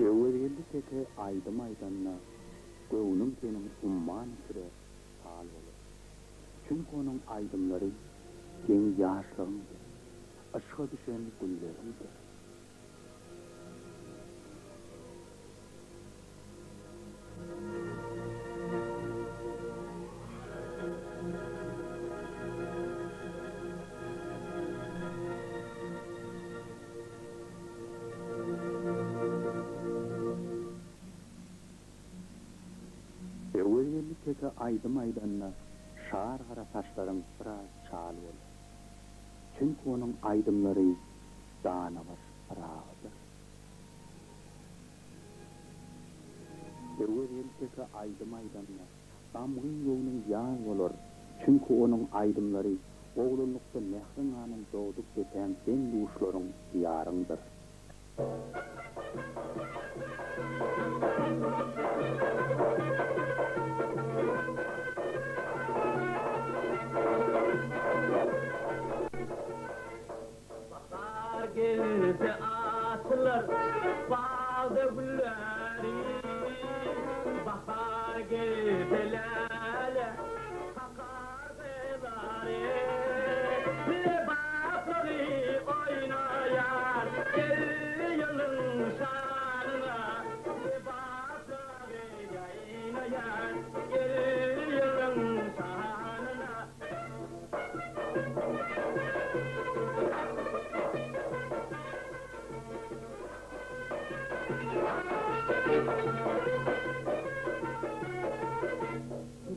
Öwürgeldi teke aýdym aýdanna göwnüm senin umman süre sal bolar. Çünki onuň aýdymlary geň ýaşlygyndy, aşga düşen güllerindi. Öwürgeldi teke aýdym aýdanna şar gara taşlaryň biraz çal bolar. Çünki onuň aýdymlary danabar rahatdyr. Öwürgeldi teke aýdym aýdanna damgyn ýolunyň ýan bolar. Çünki onuň aýdymlary oglunlukda mehrin anyň dowduk desen sen duşlaryň ýaryndyr. Gelse atlar bağda gülleri, bahar gelse lale kakar belari, lebapları oynayan yılın şanına, lebapları oynayan yılın şanına.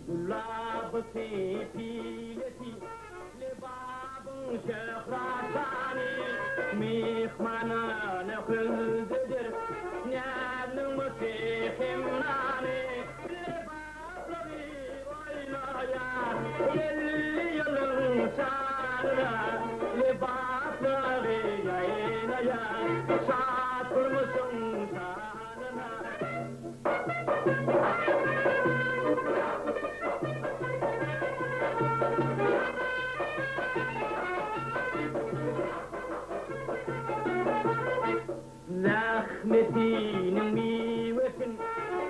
Gülab sepileti lebabın şehrasani mihmanı nekıldıdır nâdnın musihimnani lebabları oynayan elli yılın şanına lebabları yaynayan saat kurmuşsun şanına. Zahmetinin mivetin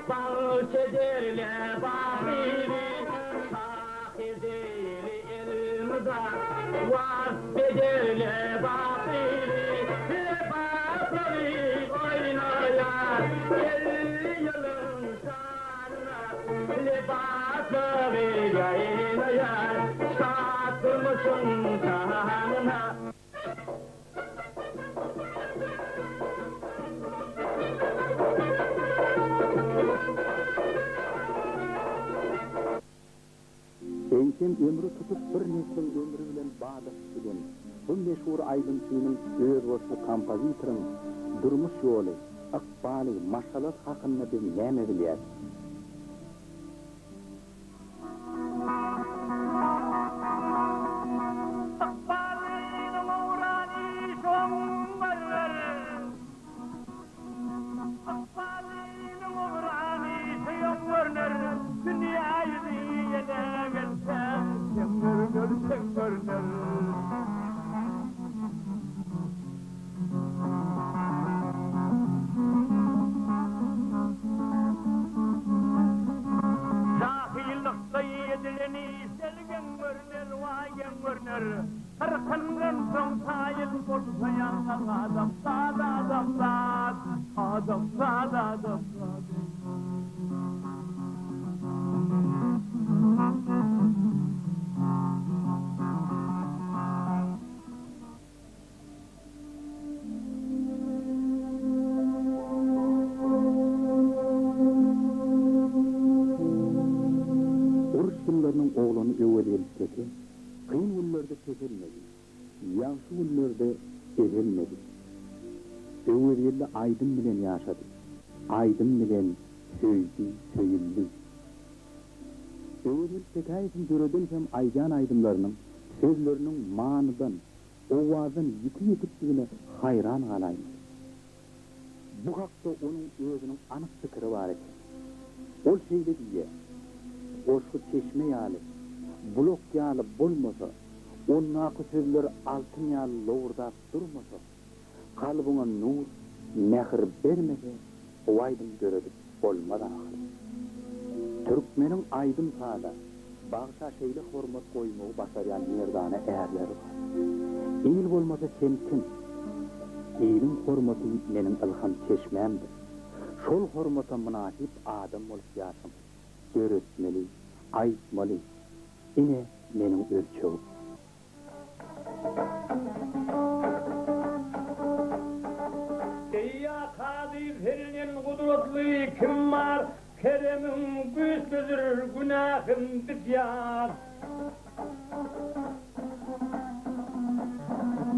bahçederle bahiri sahideli elmada vasfederle bahiri lebapları oynayan elli yılın şanına lebapları yaynayan satılmışın şanına. Eýsem ömrü tutup bir nesil ömrü bilen bağdaş bilen bu meşhur aýdym senin öz bolsa kompozitoryň durmuş ýoly, ykbaly, maşalat hakynda biz näme bilýär? ise kıyın günlerde kesilmedi, yansı günlerde erilmedi. Öwürýärde aydın bilen ýaşady, aydın bilen söýdi, söýüldi. Öwürýär Sekaýewiň göreden hem aýdan aydymlarynyň sözleriniň manydan, owazyň ýiti-ýitipdigine hayran galaýmyş. Bu hakda onuň özüniň anyk pikiri bar eken. Ol şeýle diýär, oşu çeşme ýaly, blok ýaly bolmasa, onnaky sözler altyn ýaly lowurdap durmasa, kalbyňa nur, nähir bermese, o aydym göredip bolmadan ahir. Türkmeniň aydym sada, bagşa şeýle hormat goýmagy başarýan merdana äärleri bar. Eýil bolmasa sen kim? Eýliň hormaty meniň ylham çeşmemdir. Şol hormata münasip adam bolup ýaşam. Öretmeli, aýtmaly. Ine meniň ölçegim. Verinin kudretli kim var? Keremin büyüktür, günahım bitýär.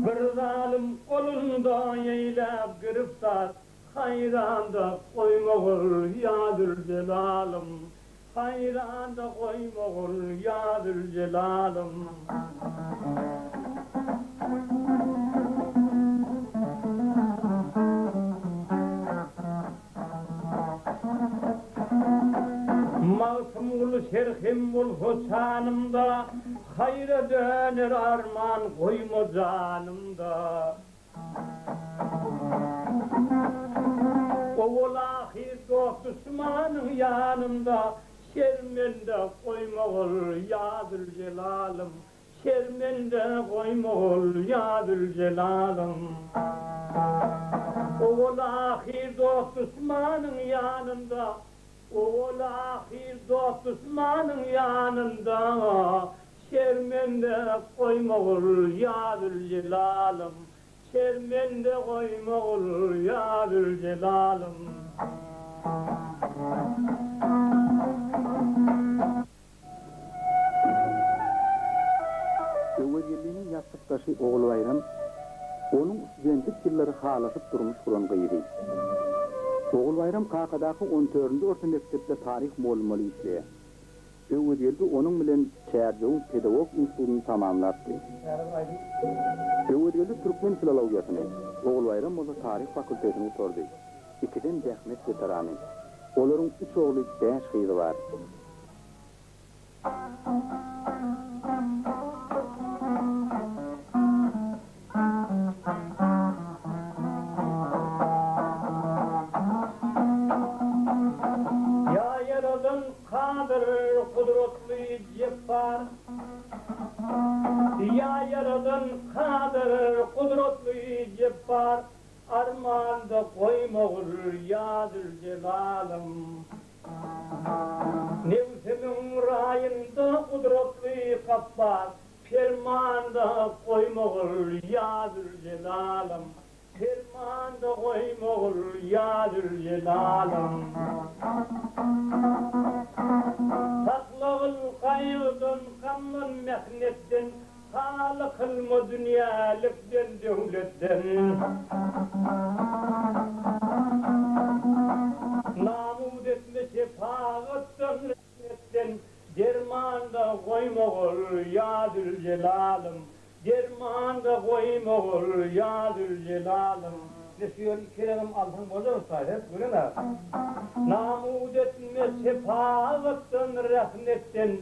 Bir zalim kolunda yeylep giriftar, hayranda koymagul yadır celalım. Hayranda koymagul yadır celalım. Mağsımul şerhim bul hoşanımda, hayra döner arman koyma canımda. Oğul ahir dost düşmanın yanımda, şermende koyma ol yadır celalım. Şermende koyma ol yadır celalım. Oğul ahir dost düşmanın yanımda, oğul ahir dost düşmanın yanında, şermende koyma ol yadır celalım. Şermende koyma ol yadır celalım. Öwürýärliğiniň ýastıkdaşy oğul Bayram, onuň studentlik ýyllary halaşyp durmuş bolan gyýry. Oğul Bayram Kakadaky 14-nji orta mekdepde taryh molmaly işleýär. Öwürýärde onuň bilen Çärjoň pedagog institutyny tamamlapdy. Öwürýärde türkmen filologiýasyny, Oğul Bayram bola taryh fakultetini bitirdi. Ikiden Dähmet veterany. Olaryň 3 ogly 5 gyzy bar. Kudretli Cebbar, ya yaradan kadir kudretli Cebbar, armanda koyma ol yadır celalım. Nefsimin rayında kudretli Gaffar, fermanda koyma ol yadır celalım. Fermanda koyma ol yadır celalım. Saklağıl kaygıdan, kanın mehnetten, halı kılma dünyalıktan, devletten. Namud etme şefaattan, rahmetten, dermanda koyma ol yadır celalım. Dermanda koyma ol yadır celalım. Ne diyor Kerem altın bozar sahip, görün ha. Namud etme şefaattan, rahmetten,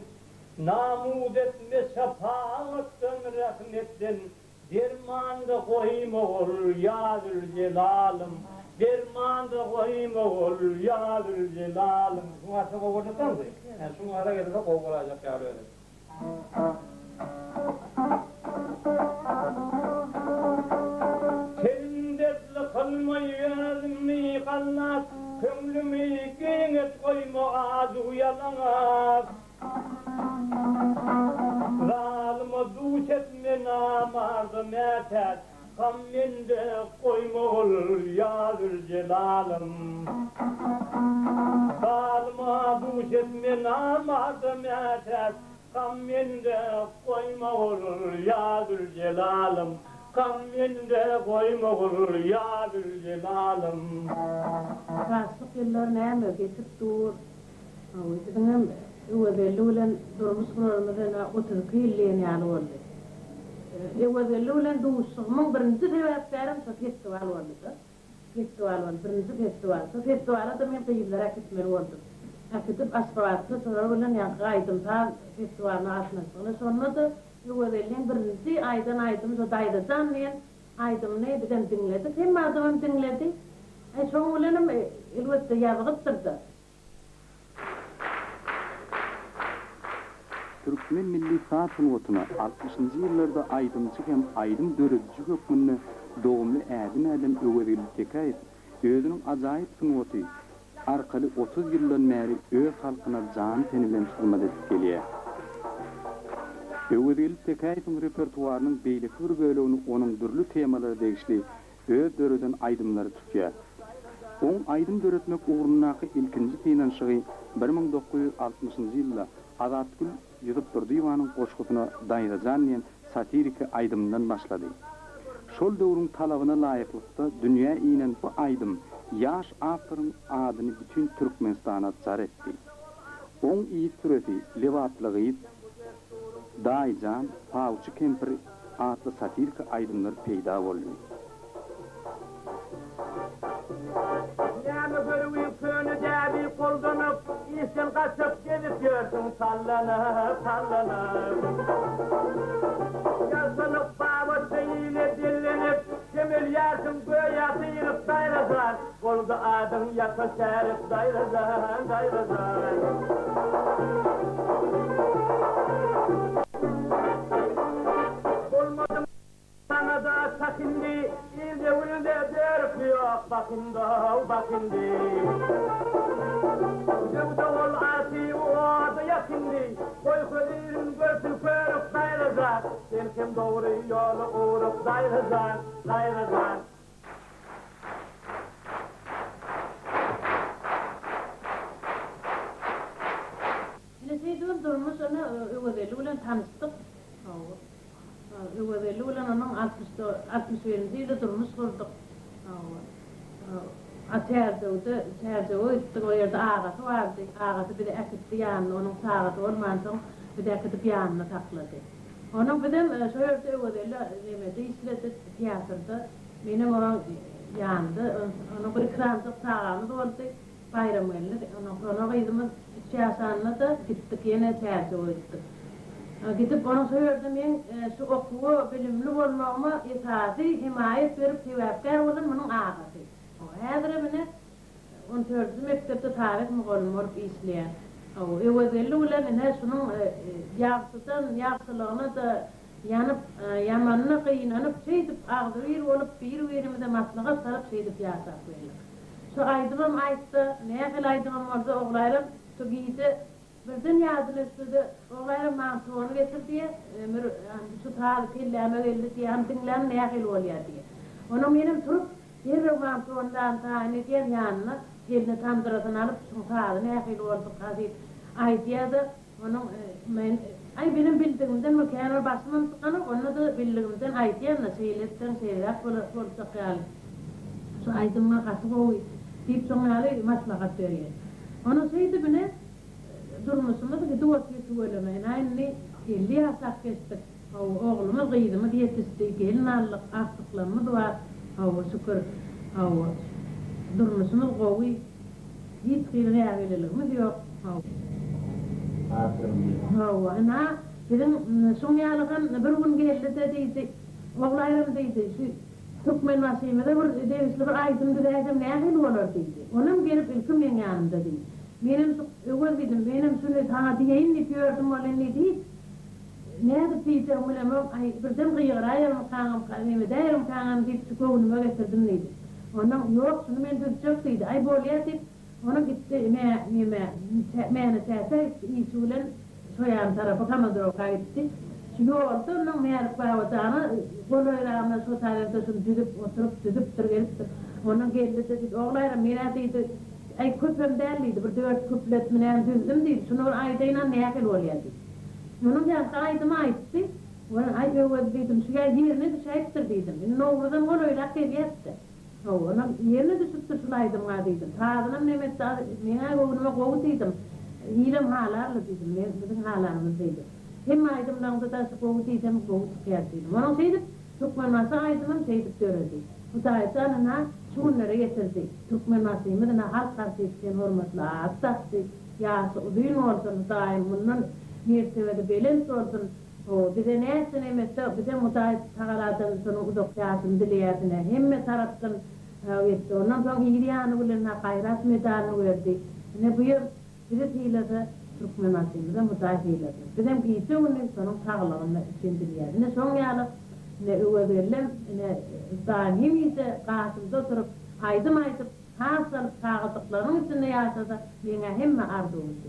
namud etme şefaattan, rahmetten, dermanda koyma ol yadır celalım. Dermanda koyma ol yadır celalım. Şunu açsa kovulacaklar mı? Yani şunu ara gelirse kovulacak ya böyle. Senin dertli kılmayı yönelimi kalmaz, kömlümü kıymet koyma ağzı uyalamaz. Zalima duş etme namardı meter, kammende koyma ol yadır celalım. Zalima duş etme namardı meter, Kam mende koyma olur ya Zülcelal'ım. Kam mende koyma olur ya Zülcelal'ım. Rastık yıllar neyme geçip dur. Oğuzdan uwadelulan durmuş kurulmadan 30 yılın yani oldu. Uwadelulan duusum birinci devletlerim festival oldu. Festival oldu. Birinci festival. Festivalda men kıyılara gitmeli oldum. Akıtıp asfaltı sonra yani kaydım ta festivalın açmasına. Sonra da uwadelulan birinci aydım so daydacan men aydım ne birden dinledik. Hem adamım dinledik. Sonralarım elbette yargıttırdı. Türkmen milli saat sunwatuna 60-njy ýyllarda aýdymçy hem aýdym dörediji hökmünde dogumly ädin öwedilip tekayet, özüniň ajaýyp sunwaty arkaly 30 ýyldan bäri öz halkyna jan teni bilen hizmet edip gelýär. Öwedilip tekayetin repertuarynyň beýleki bir bölegi onuň dürli temalary degişli öz döreden aýdymlary tutýar. On aýdym döretmek ugrundaky ilkinji tynanşygy 1960-njy ýylda Azatgül ýyzyp Durdywanyň goşgusyna daýrajan bilen satirika aýdymdan başlady. Şol döwrüň talabyna laýyklykda dünýä inen bu aýdym ýaş awtoryň adyny bütün Türkmenistana jar etdi. On iýit türeti Lewatlygy, Daýjan, Pawçy Kempir adly satirika aýdymlar peýda boldy. Koldanıp, işin kaçıp gelip gördüm sallanıp. Yazılıp bağır şeyiyle dillenip, demir yerdim göğe sıyırıp dayrazan. Kolda adım yaka şerif dayrazan. Olmadım sana da sakindi, ilde önünde derip yok bakindi. Sevdavul asi oğada yakindi, koykulirin görsün körüp dayrazan. Selkim doğru yolu uğrup dayrazan. Seydun durmuş onu öwedelilen tanıştık. Öwedelilen onun 61-nji ýylda durmuş kurduk. Aterde o ýerde agasy bardy. Agasy bir ekitdi ýanyna, onuň sagaty bolmansoň bir ekitip ýanyna taklady. Onuň bilen şo ýerde öwedeli nemede işledi teatrda. Menim onuň ýandy, onuň bir kranjyk sagamy boldy. Bayram geldi. Onuň ýyzymyz çaşanna da gitdik ýene teatr oýtdyk. Gidip onu söýerdim men şu okuwy bilimli bolmagyma esasy himayet berip sebäpkär bolan munyň agasy. Häzir mene 14-nji mektepde tarih mugallim bolup işleýär. Öwedeli ulan ene şunyň ýagşylygyna da ýanyp ýamanyna gynanyp şeýdip agdyr bolup bir-birimize maslahat saryp şeýdip ýaşap berdik. Şu aýdymam aýtdy, näme aýdymam bolsa oglaýlarym şu giýdi. Birden ýadylyşdy, oglaýlarym mantony getirdi, şu taýy kelläme geldi diýen dinlän näme bolýar diýe. Onu menim turup bir mantonydan taýyn edýän ýanyna gelni tamdyradan alyp şu taýy näme boldy gazyp aýdýady. Onu men benim bildigimden mükemmel başymdan tıkanıp, onu da bildigimden aýdýan şeýletden şeýlep bolsak ýaly. Şu aýdymma gatyp oý diýip soňaly maslahat berýär. Onu şeýdi bine durmuşumuz ki duwatly söýlemeýin. Aýny 50 ýaşak geçdik. Oğlumuz gyýdymy ýetişdi, gelin allyk, aklyklamy bar. Şükür. Durmuşumuz gowy. Hiç gyrýaryligimiz ýok. Ana bizim soňýalygan bir gün geldi de diýdi. Oglaýlarym diýdi, şu Türkmen maşymyda bir deýişli bir aýdymdy däjem näme bolar diýdi. Onam gelip ilkim men ýanymda diýdi. Benim öwelbidim, benim şunu sana diýeýin diýýärdym bolan diýdi. Näde diýdim ulamam, birden gyýraýam kaňam kalnymy därim kaňam diýip şükürüme getirdim diýdi. Onam ýok, şunu men düzjek diýdi. Ay bolýar diýip, ona gitdi, meni täze ýysulen şoýan tarapy kamadyr gaýtdy. Şunu oldu, ondan meýer baýwatany, golaýlarymda şu taýlarda şunu düzüp oturup gelip, ondan geldi dedi, oglaýlarym mene diýdi. Köpem däldi, bir 4 köplet bilen düzdüm diýdi. Şunu aýdaýlan näme bolýar diýdi. Onun yanında aydıma aitti. Ay öyle dedim, şu yerine düşeyiptir dedim. Noğrudan ol öyle seviyetti. Onun yerine düşüp düşülaydım dedim. Tağınım nemette, mene oğluma kovu dedim. İyilem halarlı dedim, bizim halarımız dedim. Hem aydımdan da kovu dedim, kovu tutuyor dedim. Onun şeydi, Türkmenmasa aydımım şeydi görüldü. Bu da anına şunları getirdi. Türkmenmasıyımı da halk karşısından hürmetli attı. Yası düğün olsun daim bunun mertebede belens olsun. O bize neyse nemette bize mutayet tağaladın sonra uzak yasın dileyatına hemme taraftan etti. Ondan sonra İhriyanı bulunna gayrat medalını verdi. Ne buyur bize hilası Türkmenasıyımıza mutayet hilası. Bizim giysi onun sonra tağalarını için dileyatı. Ne son yalı ne överilem ne daim ise karşımda oturup aydım hasalıp tağadıklarının içinde yaşada bana hemme ardı oldu.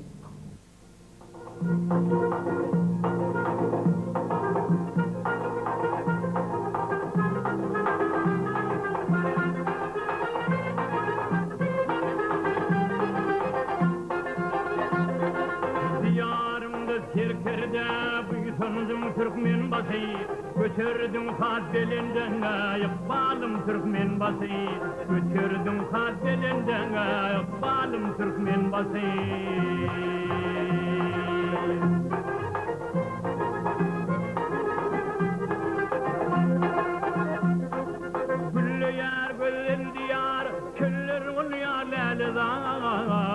Kirkirde büyütündüm Türkmen basıyı, götürdüm kat belinden ayıkbalım Türkmen basıyı, götürdüm kat belinden ayıkbalım Türkmen basıyı. Güllü yar güllün diyar, küller ol ya lelezar.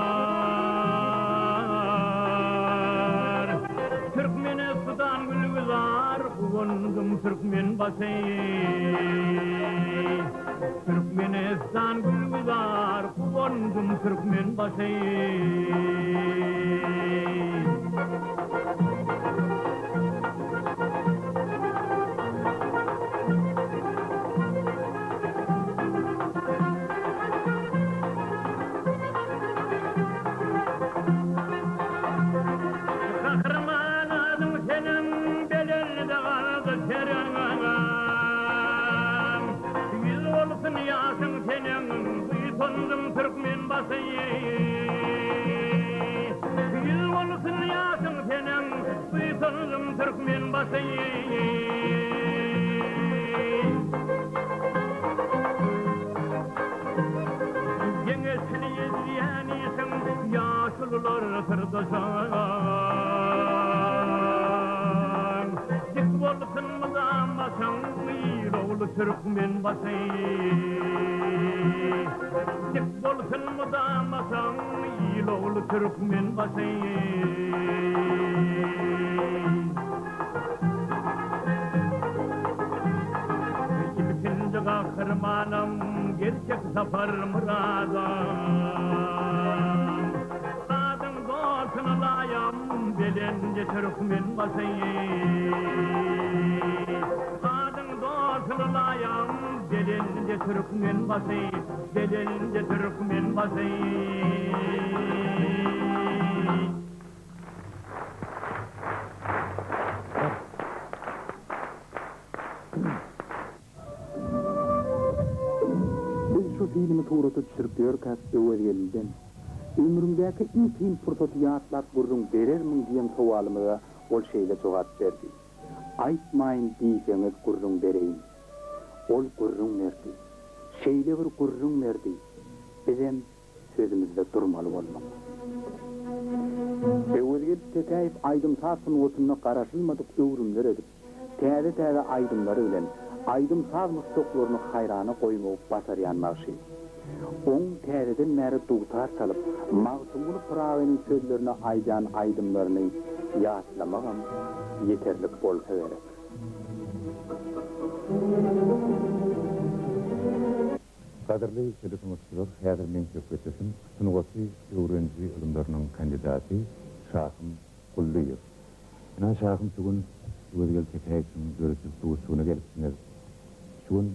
Türkmenistan gülgüzar, kuvundum Türkmen basıyı. Türkmenistan gülgüzar, kuvundum Türkmen basıyı. Türkmen basıyı, yüz olsun yaşın senin, büyütündüm Türkmen basıyı. Yengesini izleyenisin, yaşlılar sırdaşan. Dik olsun mu damlasan, İroğlu Türkmen basıyı. Dik olsun mu damasan, İroğlu Türkmen basıyı. İkinci kahramanım, gerçek zafer muradım. Kadın dostuna layam, belince Türkmen basıyı. Kadın dostuna layam, belince Türkmen basıyı. Belince Türkmen basıyı. Biz şu filmi tuğrutu düşürüp görkaz övergeliden. Ömrümdeki en kıyım fırsatı yatlar gurrun verer mi diyen sovalımıza ol şeyle cevap verdi. Aytmayın diyseniz gurrun vereyim. Ol gurrun verdi. Şeyle bir gurrun verdi. Bizim sözümüzde durmalı olmak. Övergel tekayip aydım sarsın otuna karışılmadık övrümler edip, täze aydımları bilen, aydım sazmış toklarını hayrana koymak başarayanmak şey. On täzeden meri duğtar salıp, mağsumulu Pırave'nin sözlerini aydan aydımlarını yatlamağım yeterlik bolsa verek. Kadirli sürüsümüzçülük, häzir men söhbetleşim, Sunugasy öwrenji ilimläriniň kandidaty Şahym Gulliýew. Ina Şahym şugun öwrgel tekäýsin, görüşip duýsugyna gelipsiňiz. Şugun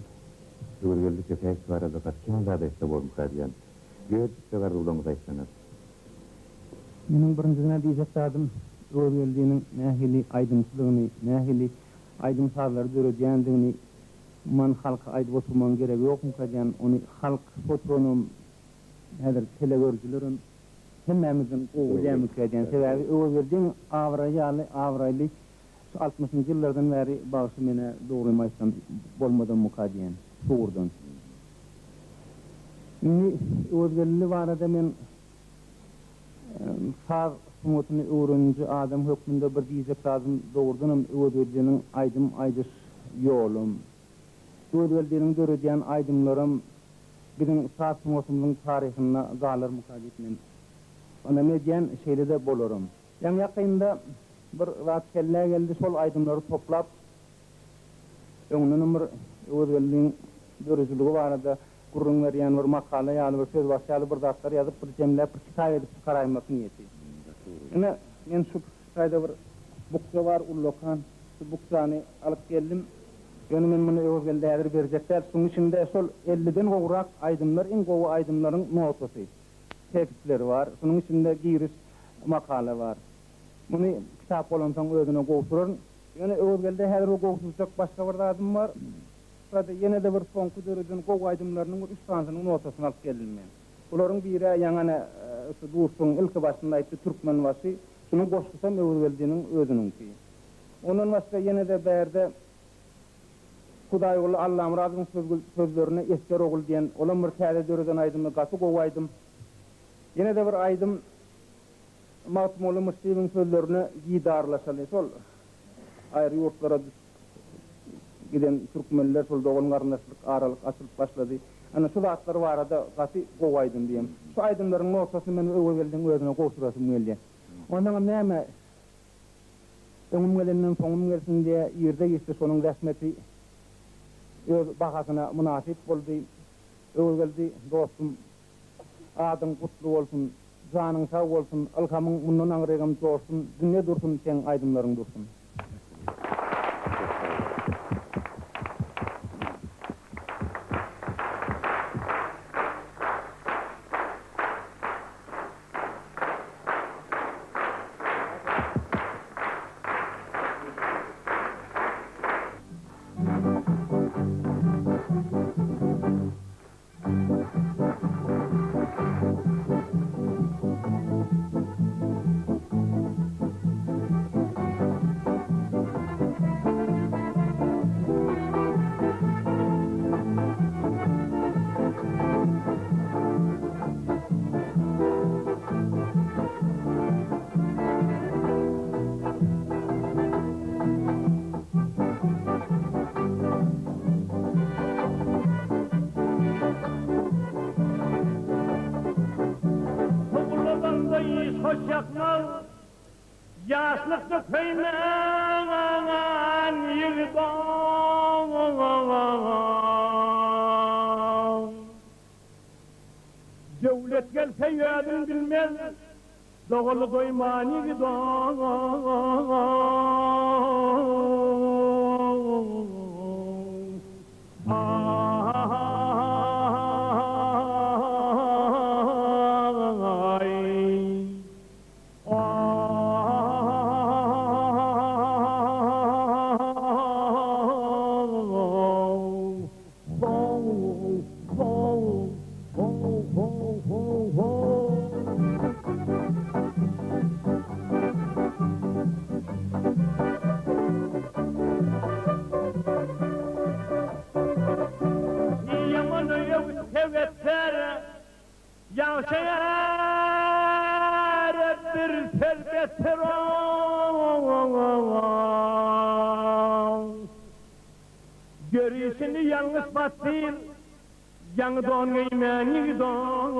öwrgellik tekäýs barada gaçan zada iste bolmuşar diýen. Göýüp seger ulamy gaýtsaňyz. Meniň birinjigine diýjek zadym öwrgeldiginiň nähili aýdymçylygyny, nähili aýdym sazlary görýändigini man halka aydıp oturman gerek yok mu kajan onu halk fotonum nedir telegörcülerin hemmemizin oğulya mükediyen sebebi öwelden avraylı 60-njy ýyllardan bäri bagsy mene dogrymaýsam bolmadan mukadiyen soğurdan. Indi öwelli barada men sağ sunutyny öwrenji adam hökmünde bir diýjek lazım dogurdunam öwelliň aýdym aýdys ýolum. Öwelliniň görýän aýdymlarym bizim sağ sunutynyň taryhyna galar mukadiyetmen. Ona medyen şeyle de bolurum. Yani yakında bir vaat geldi sol aydınları toplap onun bir özelliğin görücülüğü var da kurun veriyen bir makale yani bir söz başyalı bir daftar yazıp bir cemlep bir kitap edip çıkaraymak niyeti. Yani ben şu sayda bir bukça var Ullokan, şu bukçanı alıp geldim. Yani ben bunu özelliğe verecekler. Bunun içinde sol 50'den oğrak aydınlar, en kovu aydınların notası. Tekstleri var. Bunun içinde giriş makale var. Bunu kitap olansan özüne kovturur. Yani özgelde her o kovturacak başka bir adım var. Burada yine de bir son kudurudun kov aydımlarının 3 tanesinin notasını alıp gelinmeyen. Bunların biri yani Dursun ilk başında ayıptı Türkmen vası. Bunu koşkusam özgeldenin özününki. Onun başka yine de berde Kuday oğlu Allah'ım razım sözlerini esker oğul diyen olan bir tәde dörüden aydımı katı kov aydım. Yine de bir aydım Matmolu Müşrif'in sözlerini gidarlaşalı. Sol ayrı yurtlara giden Türkmenler sol doğun karındaşlık aralık açılıp başladı. Ana şu vaatlar var da katı kov aydım diyeyim. Şu aydımların ortasını ben övelden özüne kovturasım geldi. Ondan neyme önüm gelenden sonum gelsin diye yerde geçti sonun resmeti öz bahasına münasip oldu. Öveldi dostum adın kutlu olsun, canın sağ olsun, alkamın bundan ağrıgam olsun, dünya dursun, sen aydınların dursun. Hoş yakmal, yaşlıkta kıymen yıldan. Devlet gelse yadın bilmez, doğulu doyman yıldan. Yaşayar bir serbetir görüşünü yalnız batır yanı don giymeni don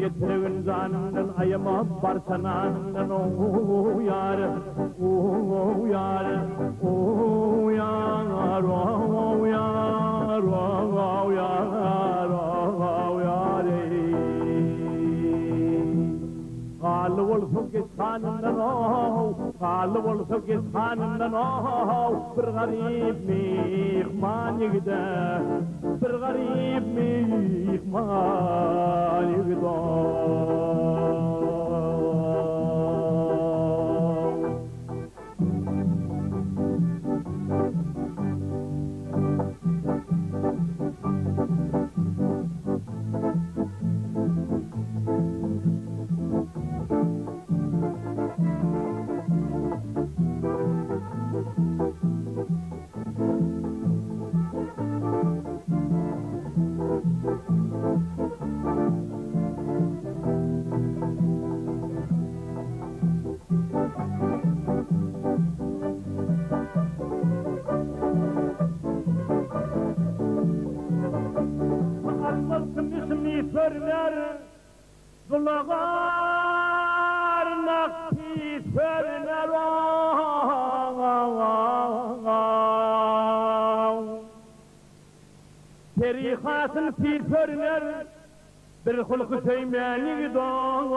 Yetirin zanından ayama barsananından uyar uyar uyar uyar uyar hanından o Kalı olsa git hanından o Bir garip mihman yigide Bir garip mihman yigide Almasın ismi förler Zulagar nakti förler Terihasın fi förler Bir hulku seymeni gidon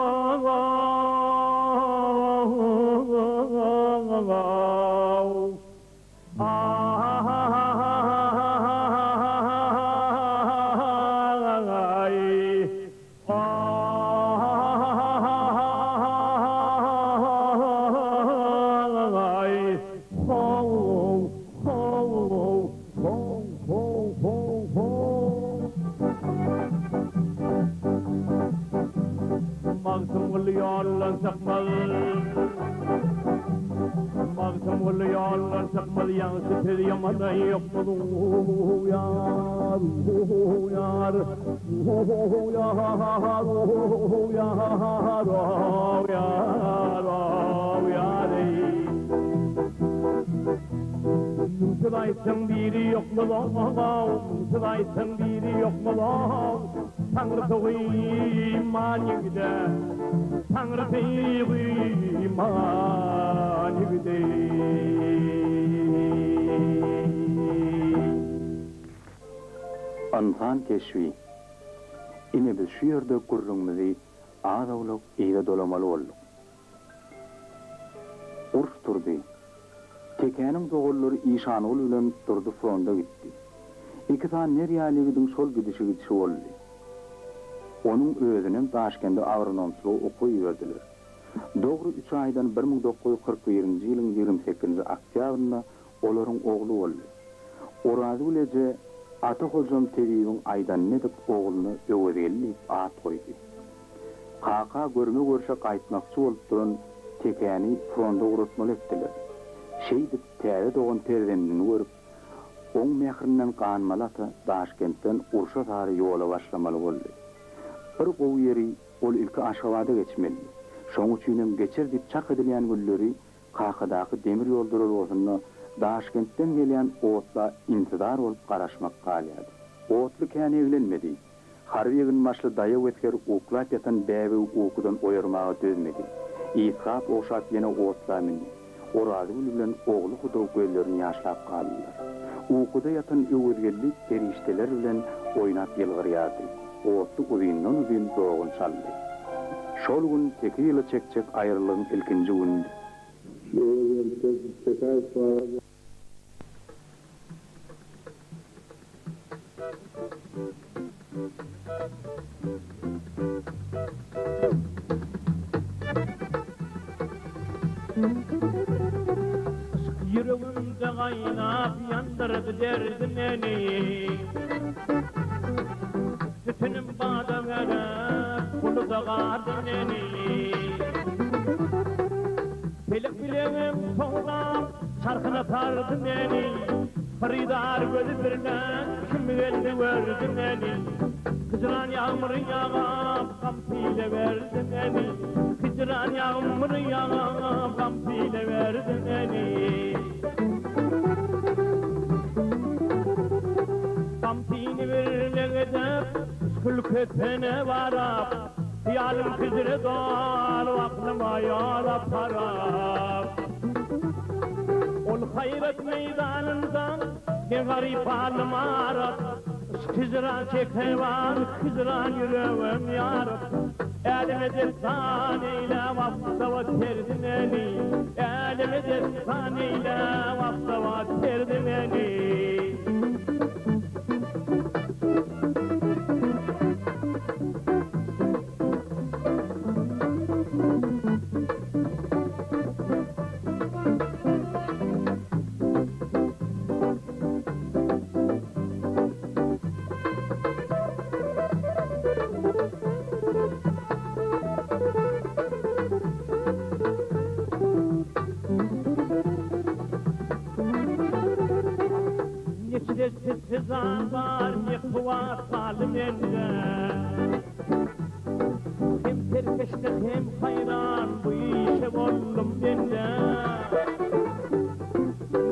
Magsum yollan sakmal Magsum yollan sakmal yang setir yamada yok mu yar yar yar Sıraysın biri yok mu lan Sıraysın biri yok mu lan Tanrı toğu iman yigide Tanrı toğu iman yigide Antan keşfi. Ine biz şu yerde kurrumuzu ağdavluk iyide dolamalı olduk. Urf turdu. Tekenin doğulları İşanol ile durdu fronda gitti. İki tane neriyaliğinin sol gidişi oldu. Onun özünün Taşkent'de agronomçuluğu okuyuverdiler. Doğru 3 aydan 1941 yılın 28 oktyabrında onların oğlu oldu. Orazi ulece Atakolcam Teri'nin aydan nedip oğlunu öğrenleyip at koydu. Kaka görme görüşe kayıtmakçı olup duran tekeni fronda uğratmalı ettiler. Şeydip teri doğan terdenini görüp, on mehrinden kanmalata Taşkent'ten Urşa tarı yola başlamalı oldu. Bir qoğu yeri ol ilki Aşgabat'a geçmeli. Şoň üçinem geçerdip çak edilen gülleri Kakadaky demir ýoldur olsunna Taşkentden gelen oğutla intidar olup garaşmak galýady. Oğutlu kän evlenmedi. Harbi egin maşly daýa etker uklap yatan bäbi ukudan oýarmaga dözmedi. İtkap oşap ýene oğutla mindi. Orazy bilen oğlu hudaw göýlerini ýaşlap galdylar. Ukuda yatan öwürgellik perişteler bilen oýnap ýylgyrýardy. Oğutlu uzyndan uzyn doğun çaldy. Şol gün teki ýyly çekçek aýrylygyň ilkinji gündü. Yüreğimde kaynap yandırdı derdimeni Sütünüm bağda verip kulu da gardımeni Felek bileğim toğlar çarkına tardı beni Faridar gözü birden kim geldi verdi beni Kıcıran yağmur yağıp kampiyle verdi beni Kıcıran yağmur yağıp kampiyle verdi beni Kampini verle edip külketene varap Hiyalim kızırı doğal aklıma yarap harap Ol hayret meydanından ne garip halim arap Hicran çekhevan, hicran yüreğim yarım. Elime destan eyle, vapsava terdim eni. Elime destan eyle, vapsava terdim eni. Neçide sızan var, ne kuvvet salim ende. Hem terkeşte hem hayran, bu işe oldum bende.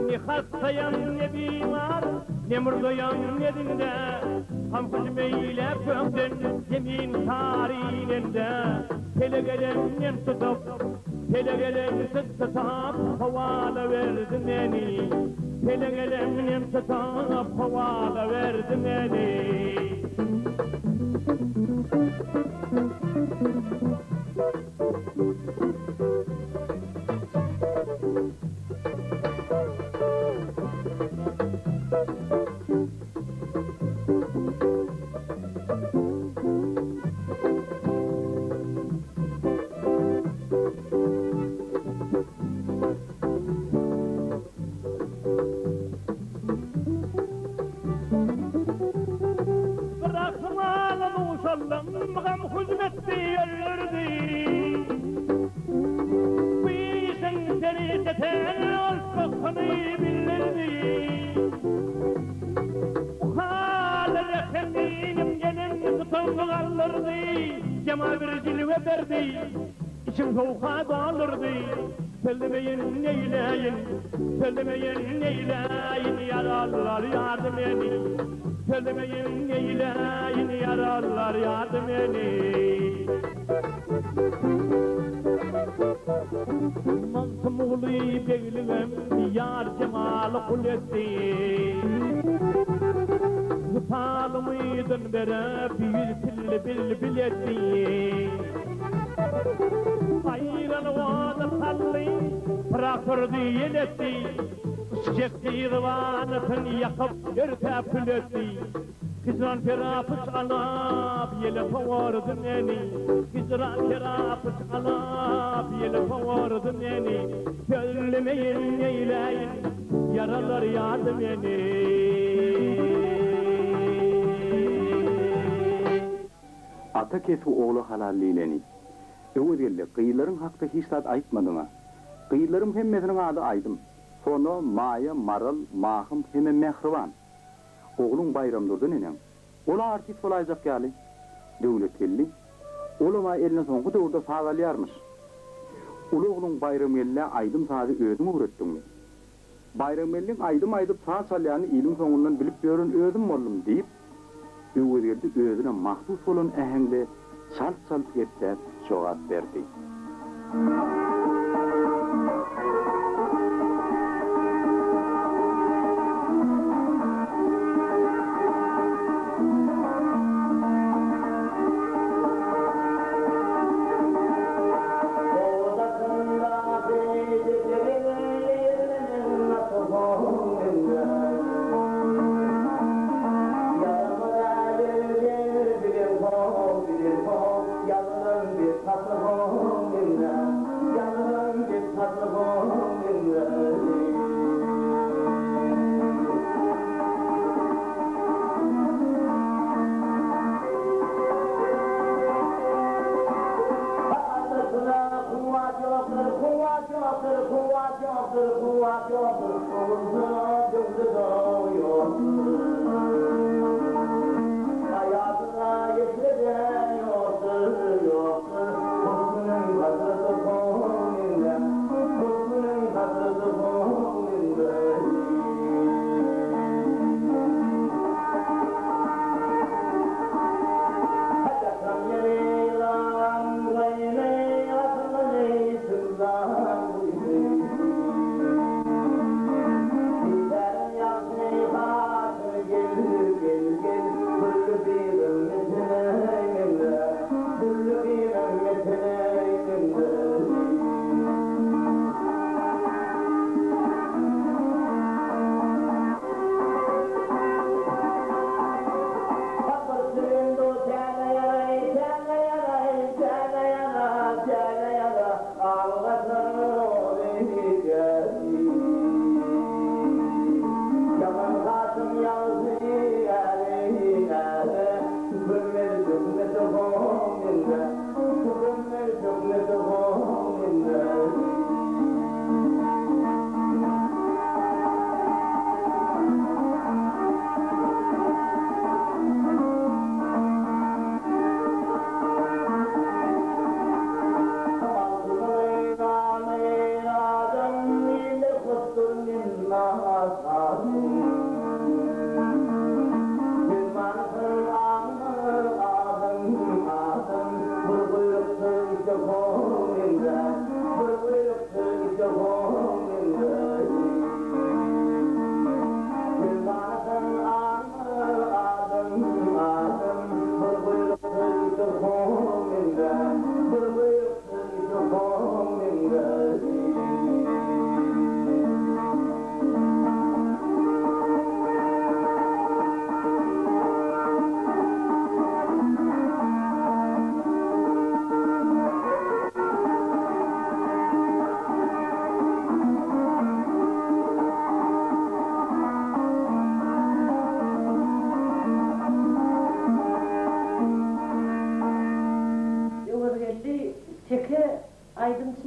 Ne hastayam ne bimar, ne murdayam ne dinde. Ham hücmeyle kömden, yemin tarihinde. Hele gelenden tutup, hele gelen tutup, havala verdin beni. Hele gelenden tutup, havala verdin beni. Bırakmalı uşallım, gam hüzmetti yerlerdi. Bu işin seni teten, olsakını bilirdi. Bu halde kendinim gelin tutan kaldırdı. Cema bir cilve verdi, içim soğuğa dağılırdı. Söylemeyin neyleyin, söylemeyin neyleyin, yaralılar yardım edin. Söylemeyin neyleyin, yaralılar yardım edin. Mantım oğlu beylivem, yar cemalı kul etti. Zıpalımıydın bere, bir pilli bil etti. Ayran oğlu salli, bırakırdı yeletti. Çekti yırvanıtın yakıp yürte pületti. Hicran terapıç alap yele favordun eni. Hicran terapıç alap yele favordun eni. Söylemeyin neyleyin, yaralar yardım eni. Ata kesu oğlu halallileni. Öwürgelle kıyıların hakta hiç zat aytmadıma. Kıyılarım hemmesinin adı aydım. Sonra maya, marıl, mahım, hemen mehrivan. Oğlum bayramdurdu nenem. Ola artist olayacak yali. Devletkelli. Olama eline sonku da orada sağalyarmış. Ulu oğlum bayram elle aydım sadı ödüm uğrettin mi? Bayram ellin aydım aydıp sağ salyanı ilim sonundan bilip görün ödüm oğlum deyip öwürgeldi özüne mahsus olan ehengde salt etse cevap verdi. Yalnız bir tatlı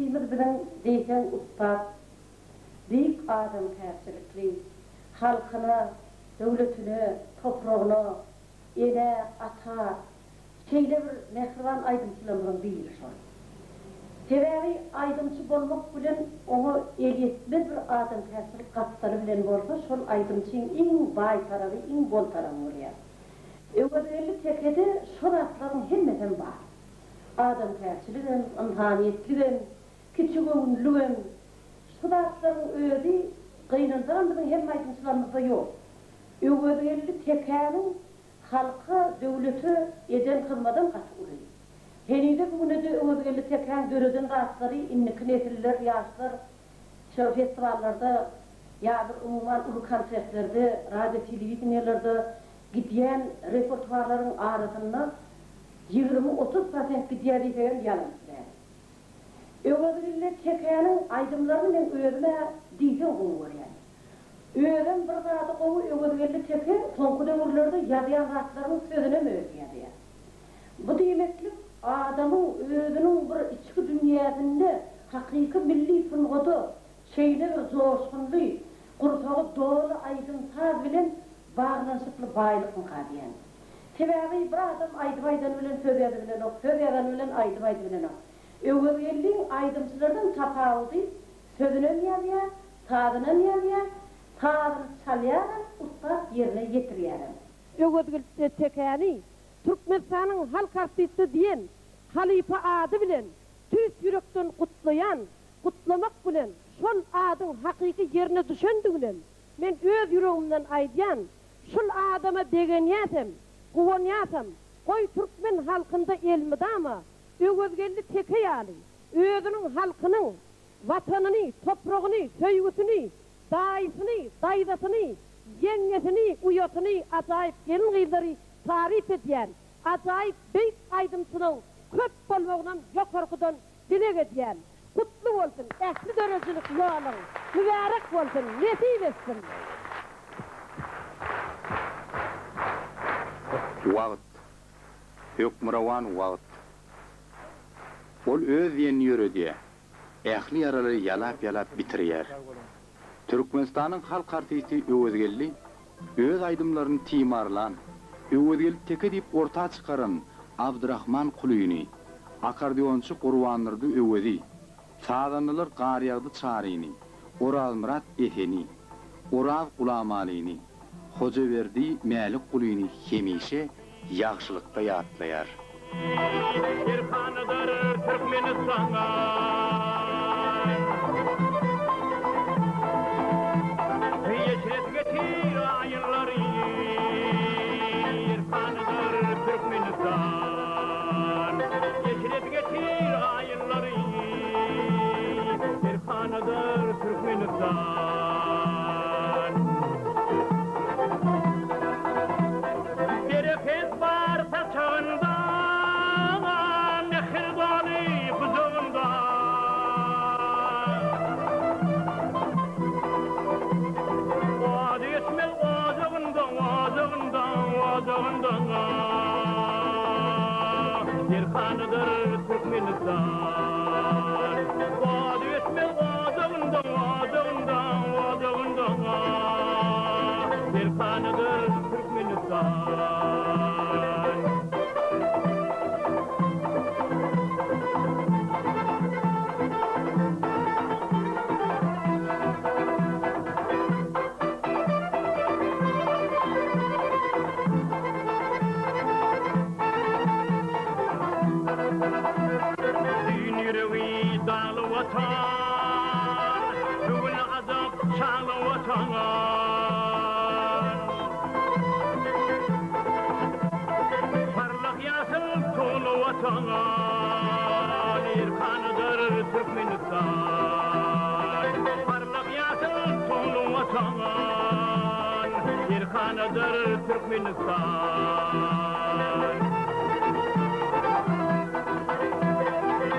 Ademçiyimiz bilen deyken ustad, büyük adam tersilikli, halkına, devletine, toprağına, ele, ata, şeyle bir mehriban aydımçılamırın biri şu an. Tevari aydımçı bolmak bilen onu eliyetmez bir adam tersilik katları bilen bolsa, şol aydımçının en bay tarafı, en bol tarafı oraya. Öwedeli tekede şol atların hemmeden var. Adam tersilikden, imhaniyetlikden, küçük önlüğün, şol atların öğedi, kıynandıran bizim hem aydımçılarımızda yok. Öwedeli tekenin halka, devleti eden kılmadan katılıyor. Henüde bugüne de öwedeli teken göreden rahatları, innik nesiller, yaşlar, şu festivallarda, ya bir umuman ulu konsertlerde, radyo televizyonlarda gidiyen repertuarların arasında 20-30% gidiyor diyen yalan. Öwedeli tekenin aydımlarını ben öğrenme diyeceğim onu var yani. Öğren bir zatı qovu öwedeli teke, sonku dövrlerde yazıyan rahatlarının sözüne mi öğreniyor? Bu demeklik adamın özünün bir içki dünyasında hakiki milli fıngodu, şeyler zoşkunlu, kurtağı doğru aydın saz bilen bağlanışıklı baylıkın kadiyen. Sebebi bir adam aydıbaydan ölen söz bilen ok, söz ölen aydıbaydan bilen ok. Öwedeli'nin aydımçılardan tapağıldı, sözüne mi yazıyor, sazına mı yazıyor, sazını çalıyarak usta yerine getiriyorum. Öwedeli tekeni Türkmenistan'ın halk artisti diyen Halife adı bilen tüs yürekten kutlayan, kutlamak bilen şol adın hakiki yerine düşendiğinden men öz yüreğimden aydiyan şol adama degeniyasam, kuvanyasam koy Türkmen halkında elmidama öwedeli tekeyali özünün halkının vatanını, toprağını, söygüsünü, dayısını, daydasını, yengesini, uyatını acayip gelin gıyları tarif ediyen, acayip büyük aydımçının köp bolmağından yok korkudan dilek ediyen, kutlu olsun, ehli derececilik yolun, mübarek olsun, nesip etsin. Wagt. Hükmüravan wagt. Ol öz yen yürüdü. Ehli yaraları yalap bitiriyer. Türkmenistan'ın halk artisti Öwedeli öz aydımlarını timarlan, Öwedeli teke dip orta çıkaran Abdurrahman Kuluyni, akardiyonçu Qurbanırdı Öwedi, sazanlılar Qariyagdı Çarini, Oral Murat Eteni, Oral Qulamalini, Hocaverdi Malik Kuluyni hemişe yaxşılıkta yatlayar. Erkanıdır Türkmenistan'a, yeşret getir ayınları. Erkanıdır Türkmenistan, yeşret getir ayınları. Erkanıdır Türkmenistan. Bereket var saçağında, nehir dağlı buzağında. Vadı geçmez vazağında. Erkanıdır Türkmenistan. Vadı geçmez vazağında. Erkanıdır Türkmenistan. Yüreği dağlı vatan, bugün azap çağlı vatan. Parlak yasıl tuğlu vatan, Erkanıdır Türkmenistan. Parlak yasıl tuğlu vatan, Erkanıdır Türkmenistan.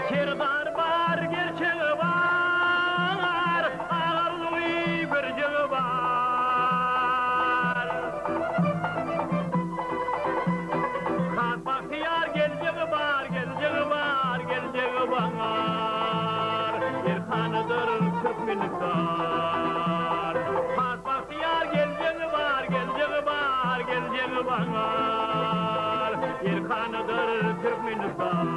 Serdar var, gerçeği var, ağırlığı birceği var. Kalk bahtiyar, geleceği var. Türkmenistan. Hasbahtiyar geleceği var, geleceği var, geleceği var. İlkanıdır Türkmenistan.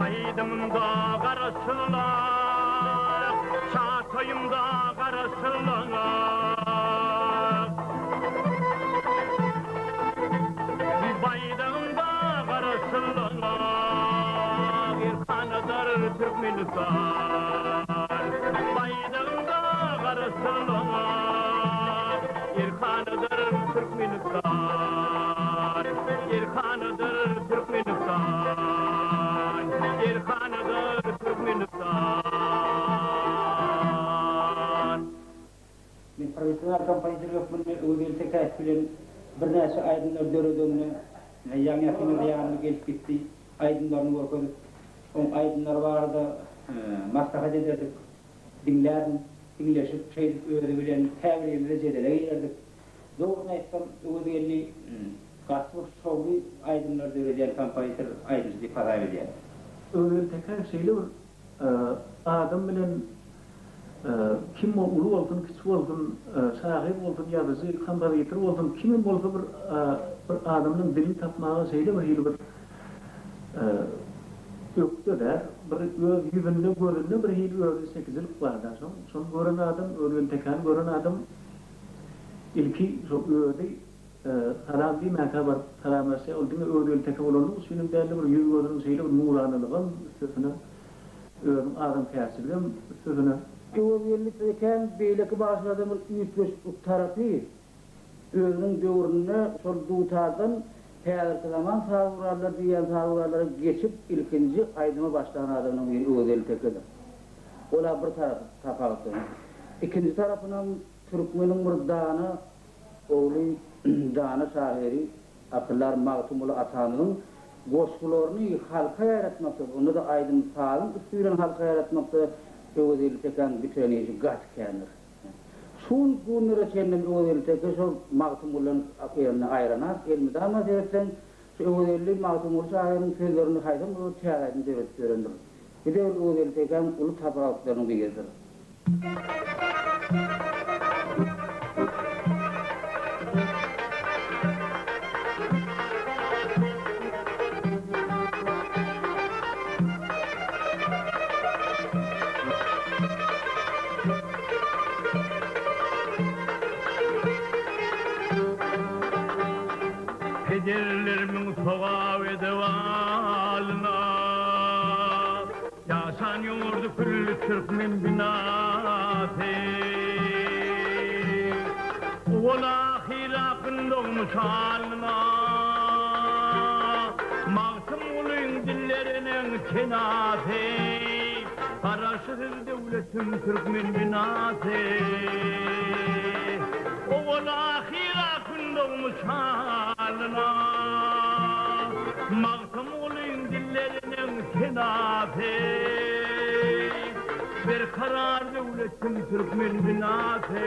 Aydımda karışırlar, çatayımda karışırlar. Baydağımda karışırlar, İrfanıdır Türkmenistan. Baydağımda karışırlar, İrfanıdır Türkmenistan. İrfanıdır Türkmenistan. İrfanıdır Türkmenistan. Men profesyonel kampanyacılık yapmanı öğrenci tekayetçilerin bir näçe aydınlar döredömüne ýa-ni ýakynda ýanyna gelip gitdi. Aydınlaryny görkedik. O aydınlar barada maslahat ederdik. Dinlerdim, dinleşip şeydik öýre bilen täbirleri jedele ýerdik. Dogruny aýtsam, öwreli gaslyk şowy aydınlar döredýän kampanyýalar aýdyjy ifade edýär. Öğren tekrar şeyle bir adam bilen kim ulu olsun, kiçik olsun, sahip olsun, yazıcı, kampanyatör olsun, kimin bolsa bir adamın dilini tapmağı şeyle bir hili bir yoktu der, bir yüzünde göründe bir hili öğren sekizlik var da son gören adam, öğren tekrar gören adam ilki öğredi haram değil meka var, haramese olduğunu öğren tekrar olanı, senin değerli bir yüz gördüğün şeyle bir nuranılığın üstüne öğren adam kıyasıyla üstüne Öwrellikken beýleki başladymyň üýtgeç tarapy özüniň döwrüne şol dutardan täzirki zaman sagurarlar diýen sagurarlara geçip ilkinji aýdyma başlagan adamyň bir öwreli tekedir. Ola bir tarap tapawdy. İkinji tarapynyň türkmeniň bir dany ogly dany şahyry Abdullah Magtumul Atanyň goşgularyny halka ýaratmakda, onu da aýdym sağın üstüne halka ýaratmakda öwreli teken bitirenýi gat kendir. Şun günlere çendim öwreli teke şol Magtumul'un ýerine aýrana, elmidama dersen şu öwreli Magtumul şahyryň sözlerini haýdym, o täzeden döret görendir. Bir de öwreli teken uly taprawatlaryny biridir. Pederlerimin soğav edevalına yaşanıyordu küllü Türkmen binası. Ola hilafın doğmuş halına Mahtum ulun dillerinin kenası. Karaşıdır devletin Türkmen binası. Ola hilafın doğmuş halına Mahtum ulun dillerinin kenası. Bir karar devletin Türkmen binası.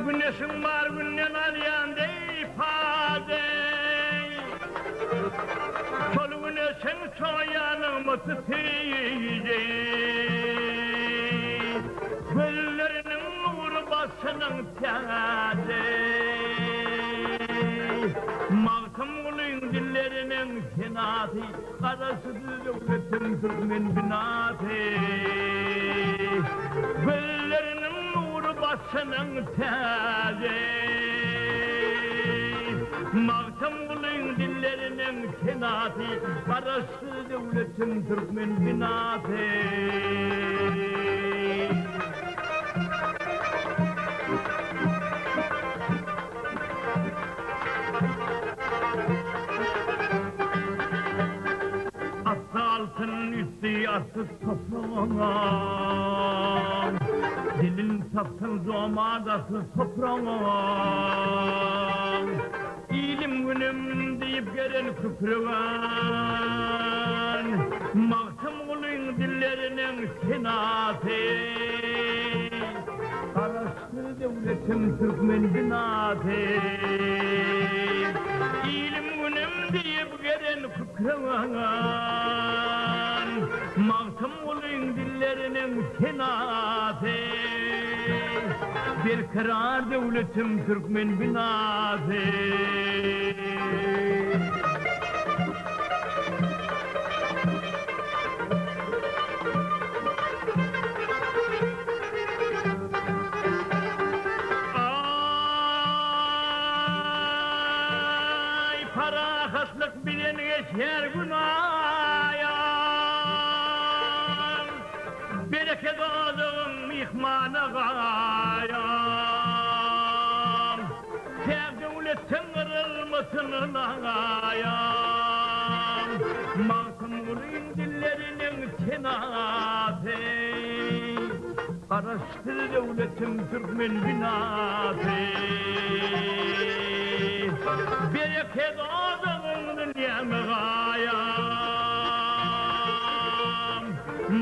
Güneşin var günden alyan deyfade Çolu güneşin soyanımı tutuydu Güllerinin nuru basının tiyade Mahtum ulun dillerinin kenatı Karasıdır devletin Türkmen binatı Güllerinin nuru basının tiyade Mahtum ulun dillerinin kenatı Karası devletin Türkmen binatı ayaksız toprağına, dilin sapsın zomadasız toprağına, ilim günüm deyip gelen kükrüven, mahkum kulun dillerinin sinatı, araştır devletim Türkmen binatı, ilim günüm deyip gelen kükrüven, mahkum kulun dillerinin sinatı, bir karar devletim Türkmen binatı. Ay parahatlık bilen geçer günayan, bereket ağzın mihmana gayan, tek devletin kırılmasın ağayan, mahkumların dillerinin tenatı, araştır devletim Türkmen binatı, bereket ağzın dünyamı gayan,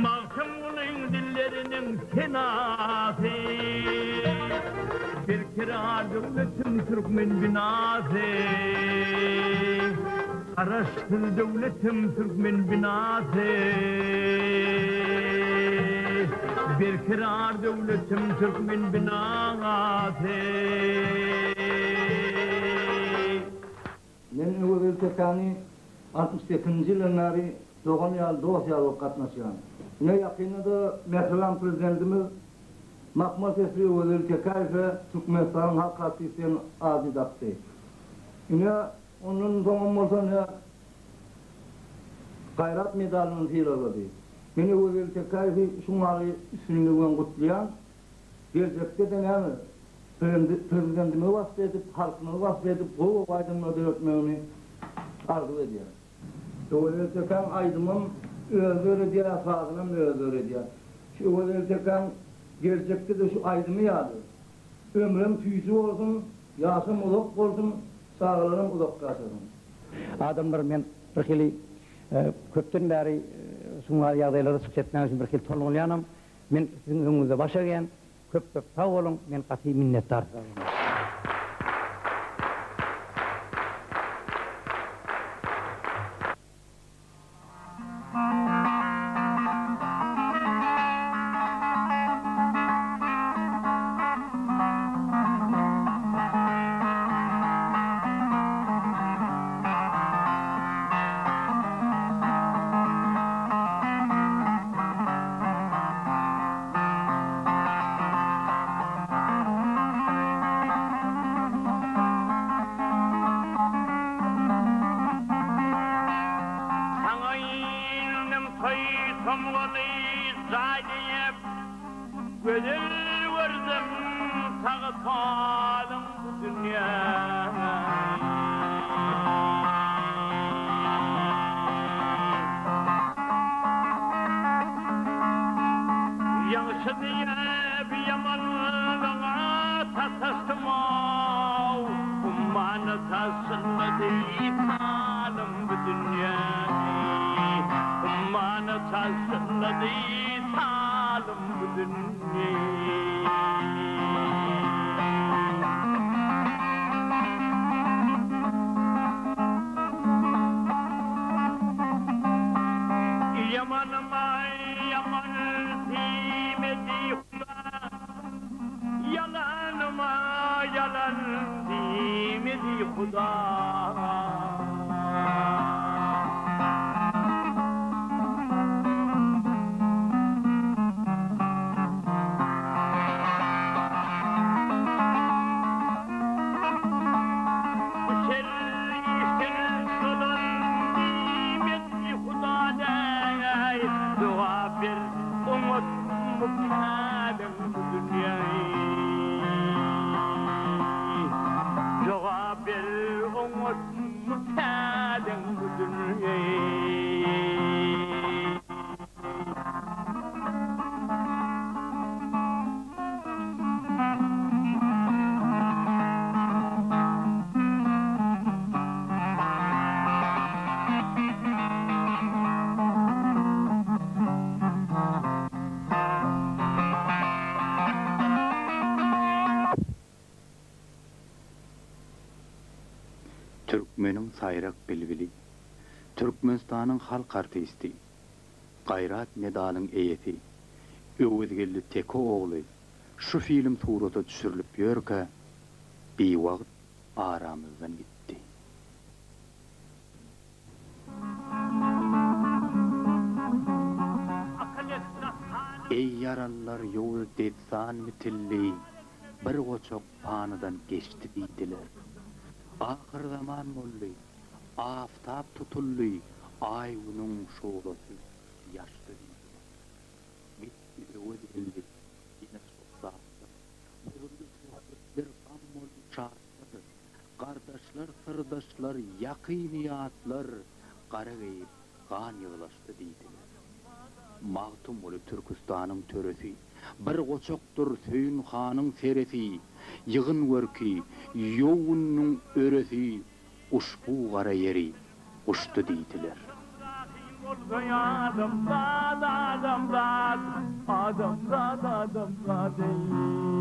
mahkumların dillerinin tenatı, bir kira devletim Türkmen binatı, araştır devletim Türkmen binatı, bir kira devletim Türkmen binatı. Men öwel tekani 68-nji ýylynary dogan ýaly dost ýaly gatnaşýan. Ne ýakynda Merhaba prezidentimiz Mahmud Esri öwel tekaýfe Türkmenistan halk partiýasynyň ady dapdy. Ine onun dogan bolsa Gayrat medalyny ýylady. Meni öwel tekaýfe şuňary üstünlügiň gutlaýan, gelecekde de näme prezidentime vasıta edip, halkına vasıta edip, bu aydınlığı öğretmeni arzu ediyor. Öyle tekan aydımım öğür ediyor, asadınım öğür ediyor. Şu öyle tekan gerçekte de şu aydımı yağdı. Ömrüm tüysü olsun, yaşım uzak olsun, sağlığım uzak kalsın. Adamlar men bir hili köpten beri şunlar ýagdaýlary çykjatman üçin bir hili tolunýanam. Men sizin öňüňizde başa gelýän köp sağ olun, men gaty minnetdar. Türkmenin sayrak bilbili, Türkmenistan'ın halk artisti, Gayrat medalın eyeti, Öwüdgelli Teko oğlu, şu film surata düşürilip ýörke, bir wagt aramızdan gitti. Ey yarallar yol detsan mitilli, bir goçok panydan geçti diýdiler. Ahir zaman boldy, aftap tutully, ay unun şoğlasy ýaşdy diýdiler. Bitti öwüdgelli, ýene soqsaqdy. Bir gammol çarpdy. Gardaşlar, sırdaşlar, ýakyniyatlar, gara geyip, gan ýyglaşdy diýdiler. Magtum olu Türkistanyň töresi, bir goçokdur Söýün hanyň seresi, ýygyn görki, ýowunyň öresi, uşbu gara ýeri, uşdy diýdiler. Adam,